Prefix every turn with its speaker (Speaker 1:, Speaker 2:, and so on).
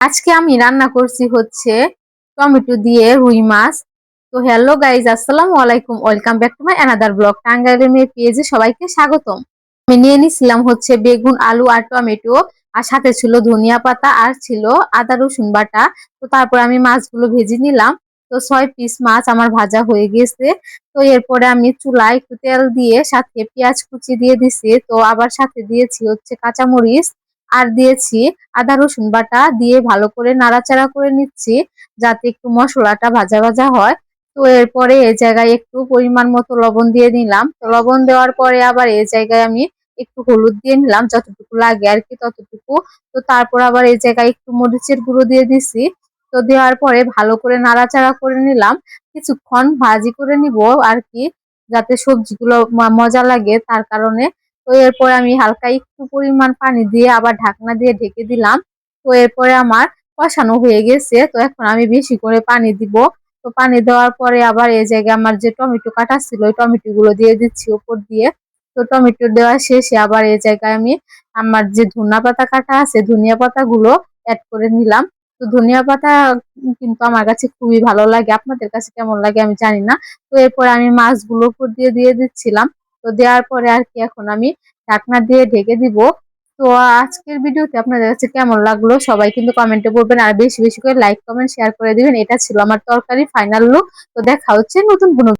Speaker 1: আজকে আমি রান্না করছি হচ্ছে টমেটো দিয়ে রুই মাছ। তো হ্যালো গাইজ, আসসালামু আলাইকুম, welcome back to my another blog. টাঙ্গাইলের মেয়ে পেজে সবাইকে স্বাগতম। আমি নিয়ে নিছিলাম হচ্ছে বেগুন, আলু আর টমেটো, আর সাথে ছিল ধনিয়া পাতা আর ছিল আদা রসুন বাটা। তো তারপর আমি মাছগুলো ভেজে নিলাম। তো 6 পিস মাছ আমার ভাজা হয়ে গেছে। তো এরপরে আমি চুলায় একটু তেল দিয়ে সাথে পেঁয়াজ কুচি দিয়ে দিছি। তো আবার সাথে দিয়েছি হচ্ছে কাঁচামরিচ আর দিয়েছি আদা রসুন বাটা দিয়ে ভালো করে নাড়াচাড়া করে নিচ্ছি, যাতে একটু মশলাটা ভাজা ভাজা হয়। তো এরপরে এই জায়গায় একটু পরিমাণ মতো লবণ দিয়ে নিলাম। তো লবণ দেওয়ার পরে আবার এই জায়গায় আমি একটু হলুদ দিয়ে নিলাম, যতটুকু লাগে আর কি ততটুকু। তো তারপর আবার এই জায়গায় একটু মরিচের গুঁড়ো দিয়ে দিছি। তো দেওয়ার পরে ভালো করে নাড়াচাড়া করে নিলাম, কিছুক্ষণ ভাজি করে নিব আর কি, যাতে সবজিগুলো মজা লাগে তার কারণে। তো এরপর আমি হালকা একটু পরিমাণ পানি দিয়ে আবার ঢাকনা দিয়ে ঢেকে দিলাম। তো এরপরে আমার কষানো হয়ে গেছে। তো এখন আমি বেশি করে পানি দিব। তো পানি দেওয়ার পরে আবার এই জায়গায় আমার যে টমেটো কাটা ছিল ওই টমেটো গুলো দিয়ে দিচ্ছি উপর দিয়ে। তো টমেটো দেওয়া শেষে আবার এই জায়গায় আমি আমার যে ধনিয়া পাতা কাটা আছে ধনিয়া পাতা গুলো অ্যাড করে নিলাম। তো ধনিয়া পাতা কিন্তু আমার কাছে খুবই ভালো লাগে, আপনাদের কাছে কেমন লাগে আমি জানি না। তো এরপর আমি মাছগুলো উপর দিয়ে দিয়ে দিচ্ছিলাম। তো দেওয়ার পরে আর কি এখন আমি ঢাকনা দিয়ে ঢেকে দিব। তো আজকের ভিডিওতে আপনাদের কাছে কেমন লাগলো সবাই কিন্তু কমেন্টে বলবেন, আর বেশি বেশি করে লাইক কমেন্ট শেয়ার করে দিবেন। এটা ছিল আমার তরকারি ফাইনাল লুক। তো দেখা হচ্ছে নতুন কোনো